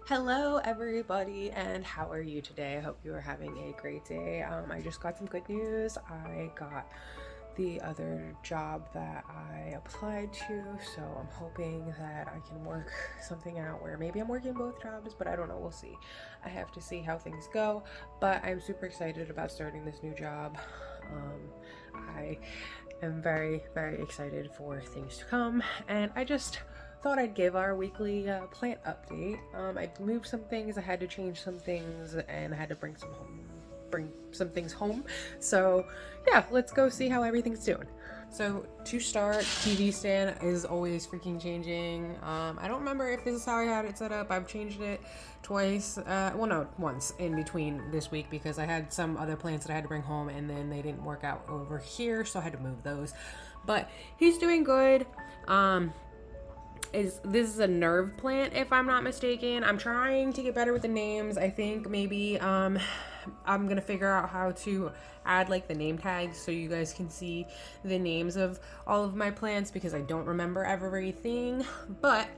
Hello, everybody, and how are you today? I hope you are having a great day. I just got some good news. I got the other job that I applied to, so I'm hoping that I can work something out where maybe I'm working both jobs, but I don't know. We'll see. I have to see how things go, but I'm super excited about starting this new job. I am very, very excited for things to come, and I just thought I'd give our weekly plant update. I moved some things, I had to change some things, and I had to bring some things home. So yeah, let's go see how everything's doing. So to start, TV stand is always freaking changing. I don't remember if this is how I had it set up. I've changed it twice. Well, no, once in between this week because I had some other plants that I had to bring home and then they didn't work out over here, so I had to move those. But he's doing good. This is a nerve plant, if I'm not mistaken. I'm trying to get better with the names. I think maybe I'm gonna figure out how to add like the name tags so you guys can see the names of all of my plants because I don't remember everything. But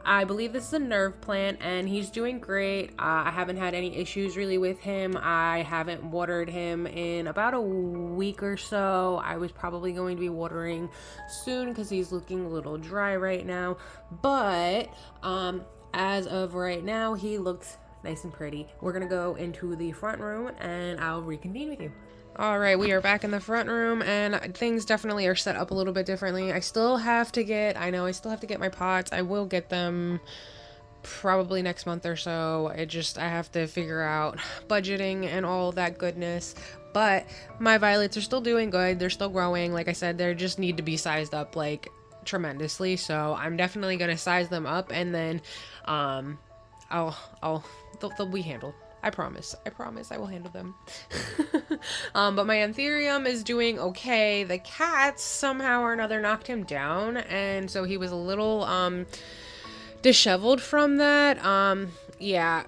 I believe this is a nerve plant and he's doing great. I haven't had any issues really with him. I haven't watered him in about a week or so. I was probably going to be watering soon because he's looking a little dry right now. But as of right now, he looks nice and pretty. We're going to go into the front room and I'll reconvene with you. All right, we are back in the front room and things definitely are set up a little bit differently. I still have to get my pots. I will get them probably next month or so. I have to figure out budgeting and all that goodness. But my violets are still doing good. They're still growing. Like I said, they just need to be sized up like tremendously. So I'm definitely going to size them up and then they'll be handled. I promise I will handle them. But my anthurium is doing okay. The cats somehow or another knocked him down, and so he was a little disheveled from that. Yeah,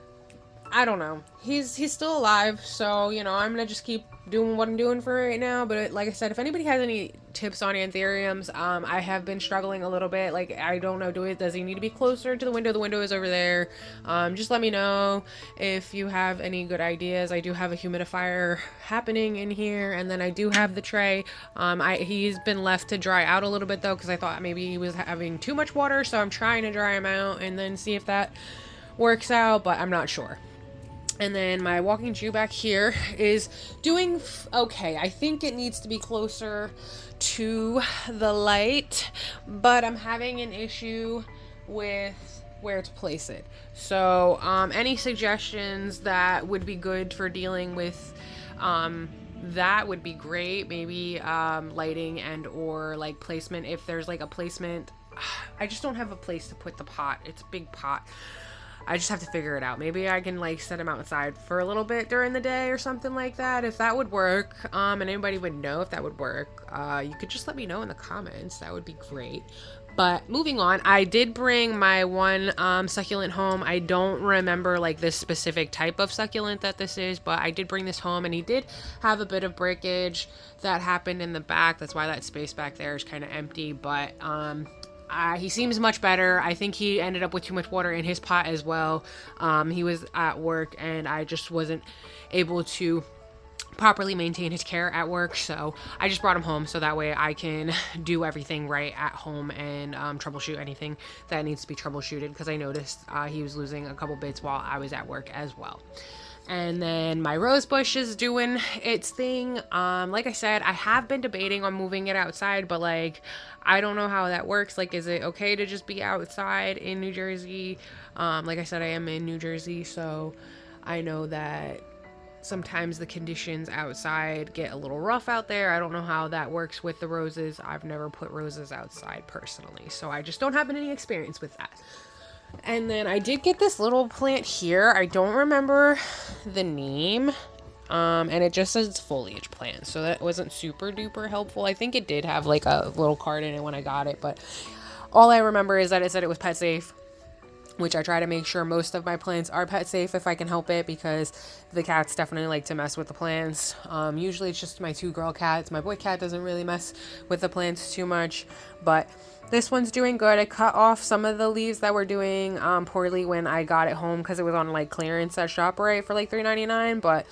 I don't know. He's still alive, so I'm gonna just keep doing what I'm doing for right now. But like I said, if anybody has any tips on anthuriums, I have been struggling a little bit. Like, I don't know, does he need to be closer to the window? The window is over there. Just let me know if you have any good ideas. I do have a humidifier happening in here, and then I do have the tray. He's been left to dry out a little bit though, because I thought maybe he was having too much water, so I'm trying to dry him out and then see if that works out, but I'm not sure. And then my walking Jew back here is doing okay. I think it needs to be closer to the light, but I'm having an issue with where to place it. So any suggestions that would be good for dealing with that would be great. Maybe lighting and or like placement. If there's like a placement, I just don't have a place to put the pot. It's a big pot. I just have to figure it out. Maybe I can like set him outside for a little bit during the day or something like that, if that would work. And anybody would know if that would work. You could just let me know in the comments. That would be great. But moving on, I did bring my one succulent home. I don't remember like this specific type of succulent that this is, but I did bring this home and he did have a bit of breakage that happened in the back. That's why that space back there is kind of empty. But he seems much better. I think he ended up with too much water in his pot as well. He was at work and I just wasn't able to properly maintain his care at work, so I just brought him home so that way I can do everything right at home and troubleshoot anything that needs to be troubleshooted, because I noticed he was losing a couple bits while I was at work as well. And then my rose bush is doing its thing. Like I said, I have been debating on moving it outside, but like, I don't know how that works. Like, is it okay to just be outside in New Jersey? Like I said, I am in New Jersey, so I know that sometimes the conditions outside get a little rough out there. I don't know how that works with the roses. I've never put roses outside personally, so I just don't have any experience with that. And then I did get this little plant here. I don't remember the name. And it just says foliage plant. So that wasn't super duper helpful. I think it did have like a little card in it when I got it. But all I remember is that it said it was pet safe, which I try to make sure most of my plants are pet safe if I can help it, because the cats definitely like to mess with the plants. Usually it's just my two girl cats. My boy cat doesn't really mess with the plants too much, but This one's doing good. I cut off some of the leaves that were doing poorly when I got it home because it was on like clearance at ShopRite for like $3.99. But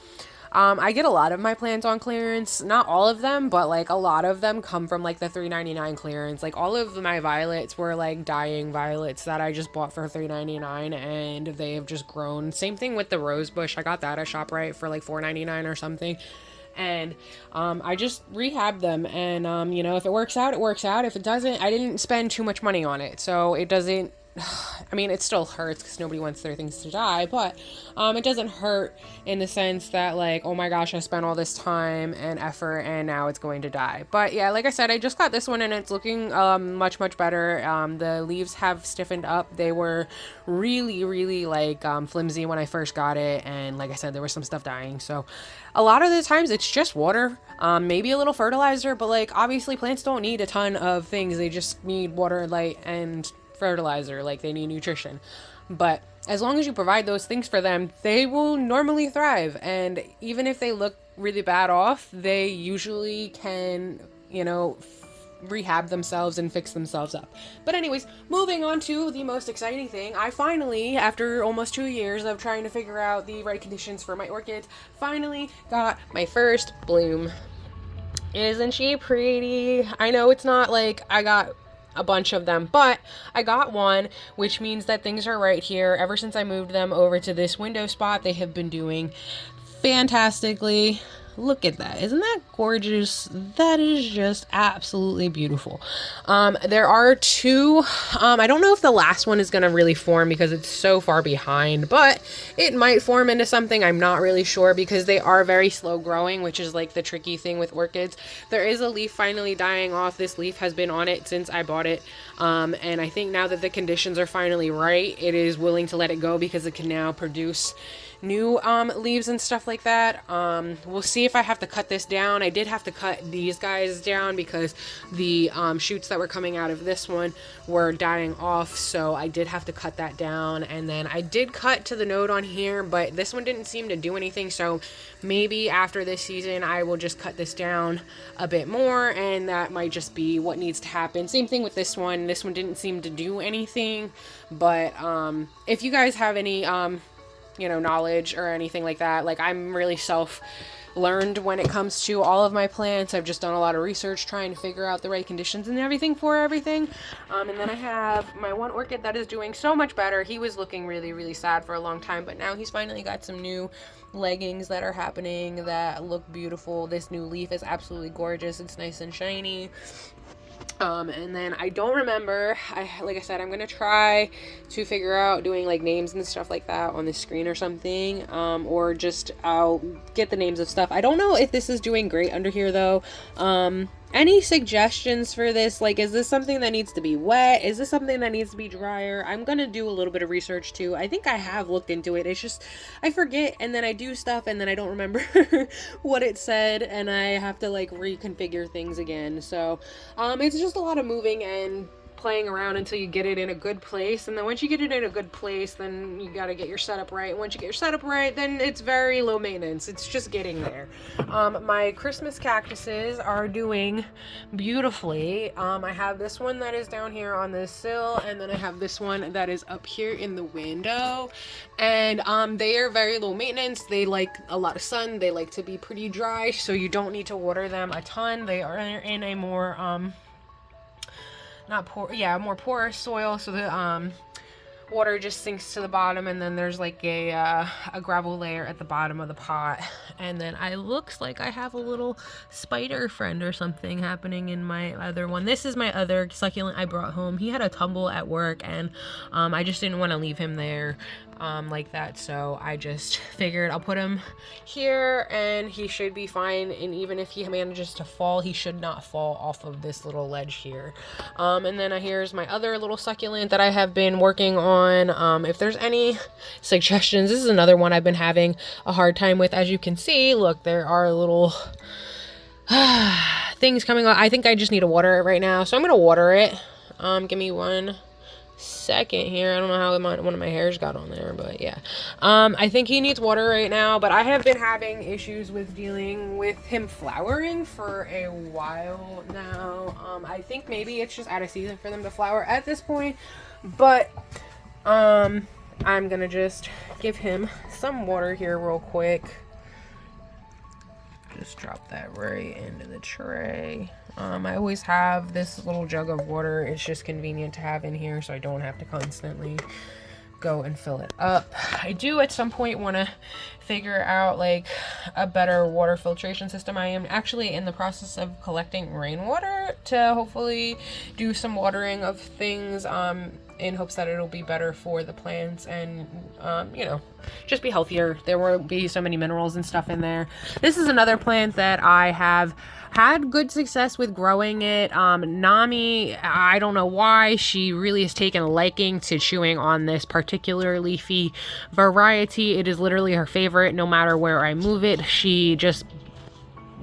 I get a lot of my plants on clearance. Not all of them, but like a lot of them come from like the $3.99 clearance. Like all of my violets were like dying violets that I just bought for $3.99 and they have just grown. Same thing with the rose bush. I got that at ShopRite for like $4.99 or something. And I just rehab them, and you know, if it works out, it works out. If it doesn't, I didn't spend too much money on it, so it doesn't, I mean, it still hurts because nobody wants their things to die, but it doesn't hurt in the sense that like, oh my gosh, I spent all this time and effort and now it's going to die. But yeah, like I said, I just got this one and it's looking much better. The leaves have stiffened up. They were really like flimsy when I first got it, and like I said, there was some stuff dying. So a lot of the times it's just water, maybe a little fertilizer, but like obviously plants don't need a ton of things. They just need water, light, and fertilizer. Like they need nutrition. But as long as you provide those things for them, they will normally thrive. And even if they look really bad off, they usually can, you know, rehab themselves and fix themselves up. But anyways, moving on to the most exciting thing. I finally, after almost 2 years of trying to figure out the right conditions for my orchids, finally got my first bloom. Isn't she pretty? I know it's not like I got a bunch of them, but I got one, which means that things are right here. Ever since I moved them over to this window spot, they have been doing fantastically. Look at that. Isn't that gorgeous? That is just absolutely beautiful. There are two, I don't know if the last one is going to really form because it's so far behind, but it might form into something. I'm not really sure because they are very slow growing, which is like the tricky thing with orchids. There is a leaf finally dying off. This leaf has been on it since I bought it. And I think now that the conditions are finally right, it is willing to let it go because it can now produce new leaves and stuff like that. We'll see if I have to cut this down. I did have to cut these guys down because the shoots that were coming out of this one were dying off, so I did have to cut that down. And then I did cut to the node on here, but this one didn't seem to do anything, so maybe after this season I will just cut this down a bit more, and that might just be what needs to happen. Same thing with this one. This one didn't seem to do anything, but if you guys have any you know, knowledge or anything like that. Like I'm really self-learned when it comes to all of my plants. I've just done a lot of research trying to figure out the right conditions and everything for everything. And then I have my one orchid that is doing so much better. He was looking really sad for a long time, but now he's finally got some new leggings that are happening that look beautiful. This new leaf is absolutely gorgeous. It's nice and shiny. And then I don't remember, like I said, I'm going to try to figure out doing like names and stuff like that on the screen or something, or just I'll get the names of stuff. I don't know if this is doing great under here though. Any suggestions for this? Like, is this something that needs to be wet? Is this something that needs to be drier? I'm gonna do a little bit of research too. I think I have looked into it. It's just, I forget and then I do stuff and then I don't remember what it said and I have to like reconfigure things again. So, it's just a lot of moving and playing around until you get it in a good place, and then once you get it in a good place, then you got to get your setup right. Once you get your setup right, then it's very low maintenance. It's just getting there. My Christmas cactuses are doing beautifully. I have this one that is down here on this sill, and then I have this one that is up here in the window, and they are very low maintenance. They like a lot of sun. They like to be pretty dry, so you don't need to water them a ton. They are in a more more porous soil, so the water just sinks to the bottom, and then there's like a gravel layer at the bottom of the pot. And then looks like I have a little spider friend or something happening in my other one. This is my other succulent I brought home. He had a tumble at work, and I just didn't want to leave him there like that, so I just figured I'll put him here and he should be fine. And even if he manages to fall, he should not fall off of this little ledge here. And then here's my other little succulent that I have been working on. If there's any suggestions, this is another one I've been having a hard time with. As you can see, look, there are little things coming on. I think I just need to water it right now, so I'm gonna water it. Give me 1 second here. I don't know how one of my hairs got on there, but yeah. I think he needs water right now, but I have been having issues with dealing with him flowering for a while now. I think maybe it's just out of season for them to flower at this point, but I'm gonna just give him some water here real quick. Just drop that right into the tray. I always have this little jug of water. It's just convenient to have in here so I don't have to constantly go and fill it up. I do at some point want to figure out like a better water filtration system. I am actually in the process of collecting rainwater to hopefully do some watering of things in hopes that it'll be better for the plants and you know, just be healthier. There won't be so many minerals and stuff in there. This is another plant that I have had good success with growing it. Nami, I don't know why, she really has taken a liking to chewing on this particular leafy variety. It is literally her favorite. No matter where I move it, she just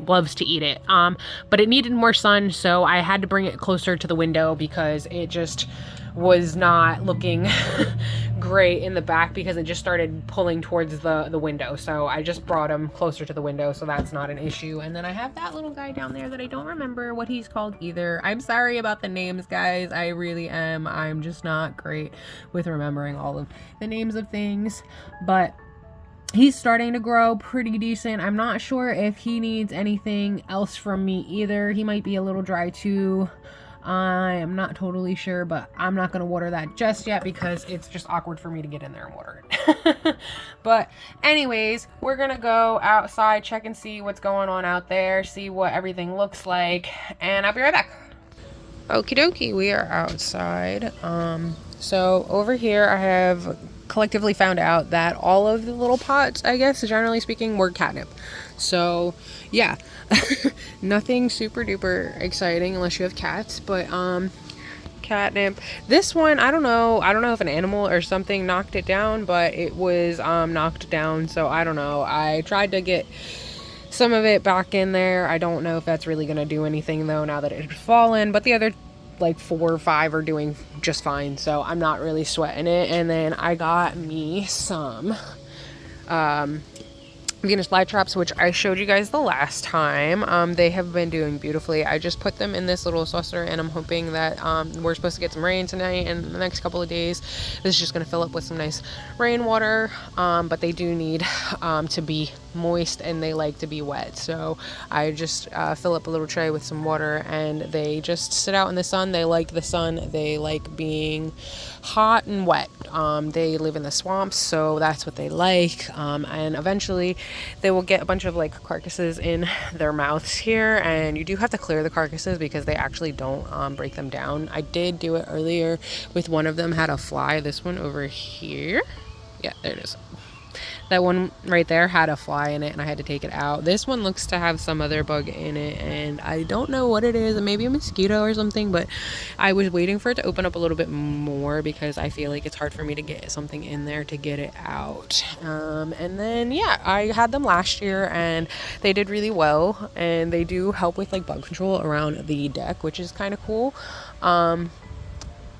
loves to eat it. But it needed more sun, so I had to bring it closer to the window because it just was not looking great in the back because it just started pulling towards the window. So I just brought him closer to the window, so that's not an issue. And then I have that little guy down there that I don't remember what he's called either. I'm sorry about the names, guys. I really am. I'm just not great with remembering all of the names of things, but he's starting to grow pretty decent. I'm not sure if he needs anything else from me either. He might be a little dry too. I am not totally sure, but I'm not going to water that just yet because it's just awkward for me to get in there and water it. But anyways, we're going to go outside, check and see what's going on out there, see what everything looks like, and I'll be right back. Okie dokie, we are outside. So over here I have collectively found out that all of the little pots, I guess, generally speaking, were catnip. So yeah, nothing super duper exciting unless you have cats, but catnip. This one, I don't know if an animal or something knocked it down, but it was knocked down, so I don't know. I tried to get some of it back in there. I don't know if that's really gonna do anything though now that it had fallen, but the other like 4 or 5 are doing just fine, so I'm not really sweating it. And then I got me some Venus flytraps, which I showed you guys the last time. They have been doing beautifully. I just put them in this little saucer, and I'm hoping that we're supposed to get some rain tonight and the next couple of days. This is just going to fill up with some nice rainwater, but they do need to be moist, and they like to be wet. So I just fill up a little tray with some water, and they just sit out in the sun. They like the sun. They like being hot and wet. They live in the swamps, so that's what they like. And eventually they will get a bunch of like carcasses in their mouths here, and you do have to clear the carcasses because they actually don't break them down. I did do it earlier with one of them had a fly. This one over here, yeah, there it is. That one right there had a fly in it, and I had to take it out. This one looks to have some other bug in it, and I don't know what it is. Maybe a mosquito or something, but I was waiting for it to open up a little bit more because I feel like it's hard for me to get something in there to get it out. And then, yeah, I had them last year, and they did really well, and they do help with like bug control around the deck, which is kind of cool.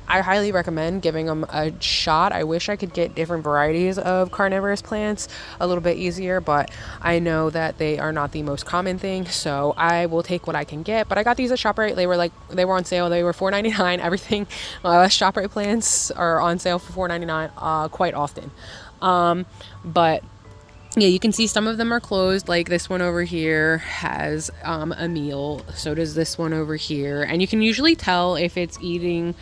I highly recommend giving them a shot. I wish I could get different varieties of carnivorous plants a little bit easier, but I know that they are not the most common thing, so I will take what I can get. But I got these at ShopRite. They were on sale. They were $4.99. Everything ShopRite plants are on sale for $4.99 quite often. But yeah, you can see some of them are closed. Like this one over here has a meal. So does this one over here. And you can usually tell if it's eating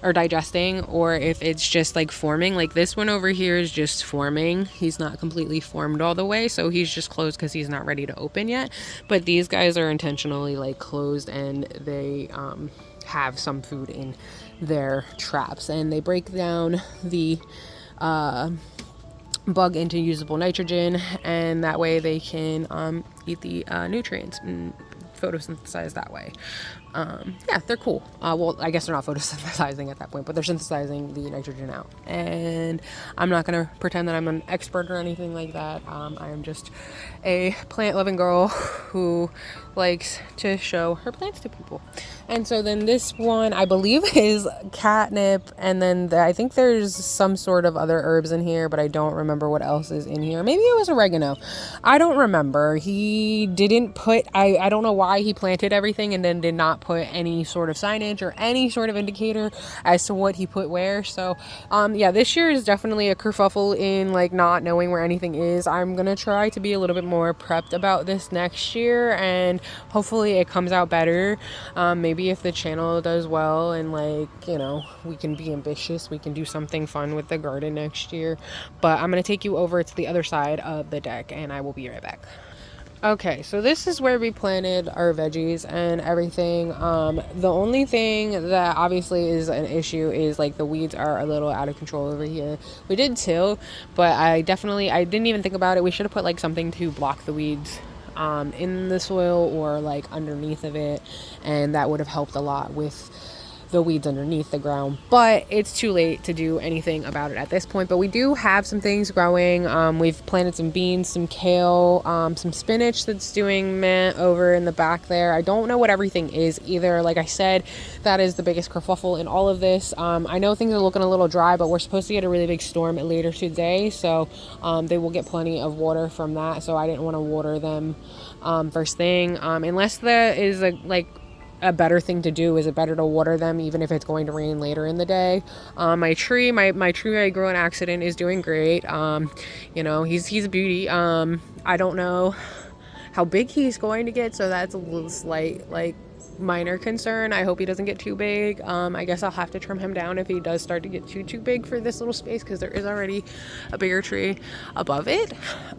or digesting or if it's just like forming. Like this one over here is just forming. He's not completely formed all the way, so he's just closed because he's not ready to open yet. But these guys are intentionally like closed, and they have some food in their traps, and they break down the bug into usable nitrogen, and that way they can eat the nutrients and photosynthesize that way. Yeah, they're cool. Well, I guess they're not photosynthesizing at that point, but they're synthesizing the nitrogen out. And I'm not going to pretend that I'm an expert or anything like that. I am just a plant-loving girl who likes to show her plants to people. And so then this one, I believe, is catnip. And then I think there's some sort of other herbs in here, but I don't remember what else is in here. Maybe it was oregano. I don't remember. He didn't put, I don't know why he planted everything and then did not put any sort of signage or any sort of indicator as to what he put where. So, yeah, this year is definitely a kerfuffle in like not knowing where anything is. I'm going to try to be a little bit more prepped about this next year, and hopefully it comes out better. Maybe if the channel does well and like, you know, we can be ambitious, we can do something fun with the garden next year. But I'm going to take you over to the other side of the deck and I will be right back. Okay, so this is where we planted our veggies and everything. The only thing that obviously is an issue is like the weeds are a little out of control over here. We did till, but I didn't even think about it. We should have put like something to block the weeds in the soil or like underneath of it, and that would have helped a lot with the weeds underneath the ground. But it's too late to do anything about it at this point. But we do have some things growing. We've planted some beans, some kale, some spinach that's doing meh over in the back there. I don't know what everything is either. Like I said, that is the biggest kerfuffle in all of this. I know things are looking a little dry, but we're supposed to get a really big storm later today, so they will get plenty of water from that. So I didn't want to water them first thing, unless there is a better thing to do. Is it better to water them even if it's going to rain later in the day? My tree I grew on accident is doing great. You know, he's a beauty. I don't know how big he's going to get, so that's a little slight like minor concern. I hope he doesn't get too big. I guess I'll have to trim him down if he does start to get too big for this little space, because there is already a bigger tree above it.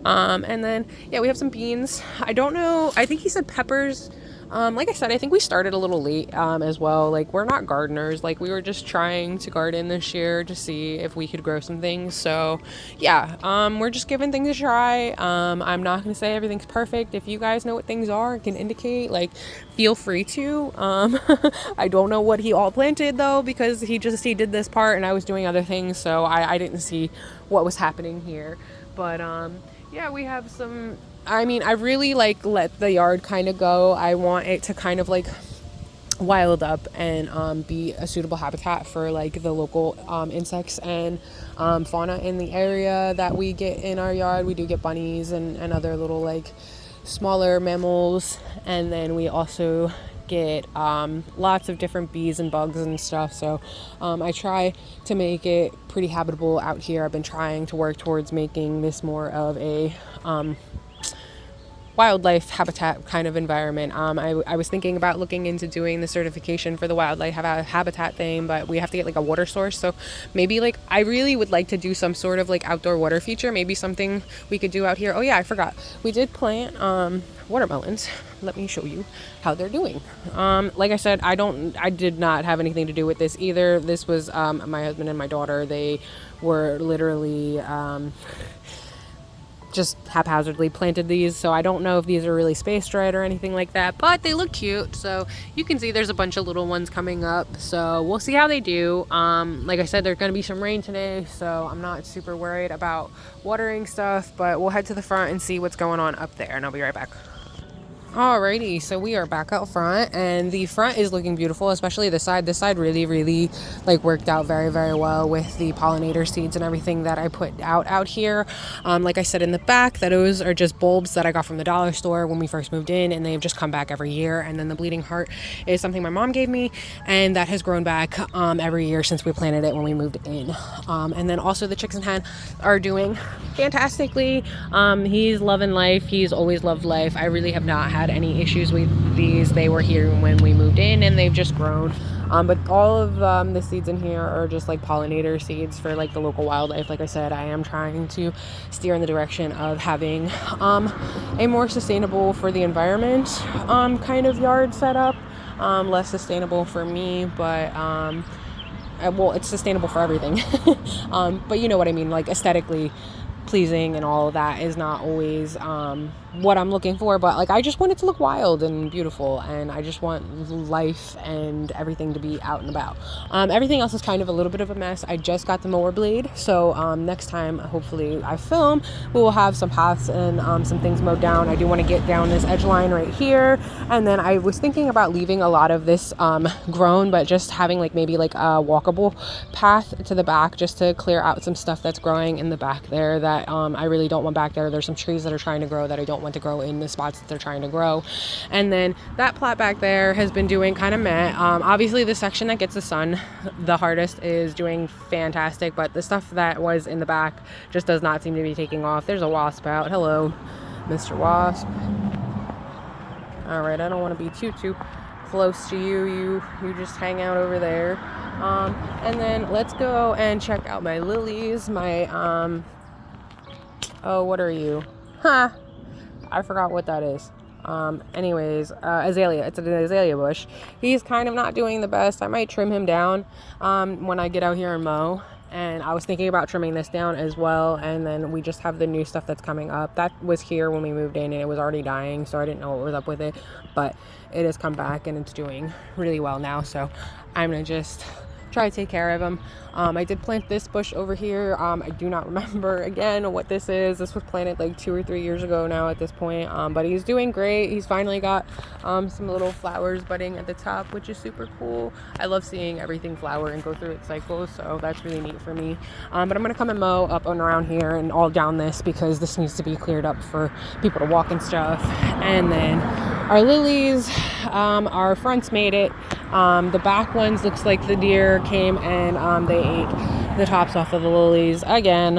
And then yeah, we have some beans. I don't know, I think he said peppers. Like I said, I think we started a little late as well. Like, we're not gardeners. Like, we were just trying to garden this year to see if we could grow some things. So yeah, we're just giving things a try. I'm not going to say everything's perfect. If you guys know what things are and can indicate, like, feel free to. I don't know what he all planted though, because he did this part and I was doing other things, so I didn't see what was happening here. But yeah, we have some, I mean, I really like let the yard kind of go. I want it to kind of like wild up and be a suitable habitat for like the local insects and fauna in the area that we get in our yard. We do get bunnies and other little like smaller mammals, and then we also get lots of different bees and bugs and stuff. So I try to make it pretty habitable out here. I've been trying to work towards making this more of a wildlife habitat kind of environment. I was thinking about looking into doing the certification for the wildlife habitat thing, but we have to get like a water source. So maybe like I really would like to do some sort of like outdoor water feature, maybe something we could do out here. Oh yeah, I forgot. We did plant watermelons. Let me show you how they're doing. Like I said, I did not have anything to do with this either. This was my husband and my daughter. They were literally just haphazardly planted these, so I don't know if these are really spaced right or anything like that, but they look cute. So you can see there's a bunch of little ones coming up, so we'll see how they do. Like I said, there's going to be some rain today, so I'm not super worried about watering stuff, but we'll head to the front and see what's going on up there, and I'll be right back. Alrighty, so we are back out front, and the front is looking beautiful, especially this side. This side really like worked out very well with the pollinator seeds and everything that I put out here. Like I said in the back, that those are just bulbs that I got from the dollar store when we first moved in, and they've just come back every year. And then the bleeding heart is something my mom gave me, and that has grown back every year since we planted it when we moved in. And then also the chicks and hen are doing fantastically. He's loving life. He's always loved life. I really have not had any issues with these. They were here when we moved in, and they've just grown. But all of the seeds in here are just like pollinator seeds for like the local wildlife. Like I said, I am trying to steer in the direction of having a more sustainable for the environment kind of yard setup. Less sustainable for me, but well, it's sustainable for everything. But you know what I mean, like aesthetically pleasing and all of that is not always what I'm looking for, but like I just want it to look wild and beautiful, and I just want life and everything to be out and about. Everything else is kind of a little bit of a mess. I just got the mower blade, so next time hopefully I film, we will have some paths and some things mowed down. I do want to get down this edge line right here, and then I was thinking about leaving a lot of this grown, but just having like maybe like a walkable path to the back, just to clear out some stuff that's growing in the back there that I really don't want back there. There's some trees that are trying to grow that I don't want to grow in the spots that they're trying to grow. And then that plot back there has been doing kind of meh. Obviously the section that gets the sun the hardest is doing fantastic, but the stuff that was in the back just does not seem to be taking off. There's a wasp out. Hello, Mr. Wasp. All right, I don't want to be too close to you. You just hang out over there. And then let's go and check out my lilies. My oh, what are you? Huh, I forgot what that is. Anyways, azalea. It's an azalea bush. He's kind of not doing the best. I might trim him down when I get out here and mow. And I was thinking about trimming this down as well. And then we just have the new stuff that's coming up. That was here when we moved in and it was already dying, so I didn't know what was up with it. But it has come back and it's doing really well now. So I'm going to just try to take care of him. I did plant this bush over here. I do not remember again what this is. This was planted like 2 or 3 years ago now at this point. But he's doing great. He's finally got some little flowers budding at the top, which is super cool. I love seeing everything flower and go through its cycles, so that's really neat for me. But I'm gonna come and mow up and around here and all down this because this needs to be cleared up for people to walk and stuff. And then our lilies, our fronts made it. The back ones looks like the deer came and they ate the tops off of the lilies again,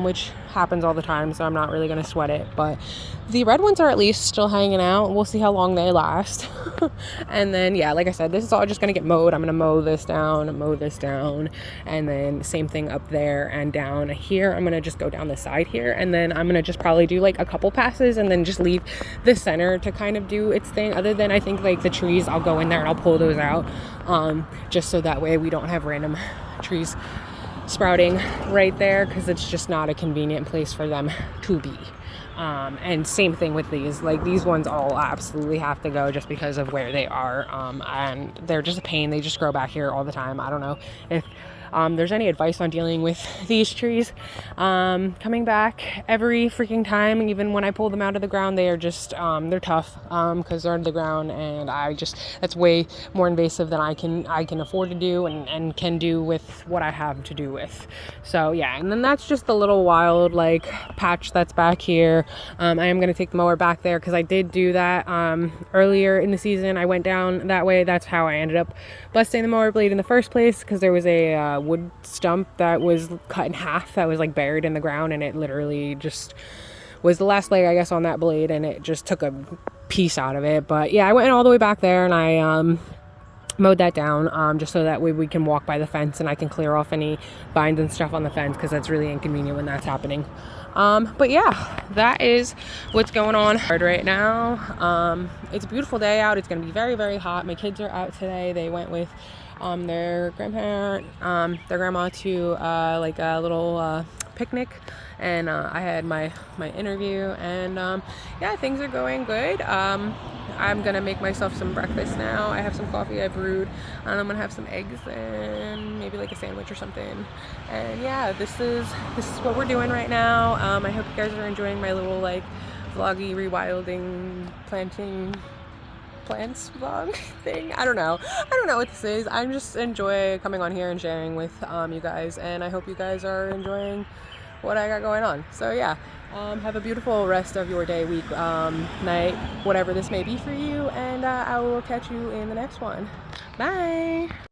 which happens all the time, so I'm not really going to sweat it. But the red ones are at least still hanging out. We'll see how long they last. And then, yeah, like I said, this is all just going to get mowed. I'm going to mow this down, and then same thing up there and down here. I'm going to just go down the side here, and then I'm going to just probably do like a couple passes and then just leave the center to kind of do its thing. Other than I think like the trees, I'll go in there and I'll pull those out, just so that way we don't have random trees sprouting right there, because it's just not a convenient place for them to be. And same thing with these, like these ones all absolutely have to go just because of where they are, and they're just a pain. They just grow back here all the time. I don't know if there's any advice on dealing with these trees coming back every freaking time. Even when I pull them out of the ground, they are just they're tough because they're under the ground, and that's way more invasive than I can afford to do and can do with what I have to do with. So yeah, and then that's just the little wild like patch that's back here. I am going to take the mower back there because I did do that earlier in the season. I went down that way. That's how I ended up busting the mower blade in the first place, because there was a wood stump that was cut in half that was like buried in the ground, and it literally just was the last leg I guess on that blade, and it just took a piece out of it. But yeah, I went all the way back there and I mowed that down just so that way we can walk by the fence and I can clear off any vines and stuff on the fence, because that's really inconvenient when that's happening. But yeah, that is what's going on right now. It's a beautiful day out. It's gonna be very, very hot. My kids are out today. They went with their grandma to like a little picnic, and I had my interview, and yeah, things are going good. I'm gonna make myself some breakfast now. I have some coffee I brewed, and I'm gonna have some eggs and maybe like a sandwich or something. And yeah, this is what we're doing right now. I hope you guys are enjoying my little like vloggy rewilding planting plants vlog thing. I don't know what this is. I just enjoy coming on here and sharing with you guys, and I hope you guys are enjoying what I got going on. So yeah, have a beautiful rest of your day, week, night, whatever this may be for you, and I will catch you in the next one. Bye.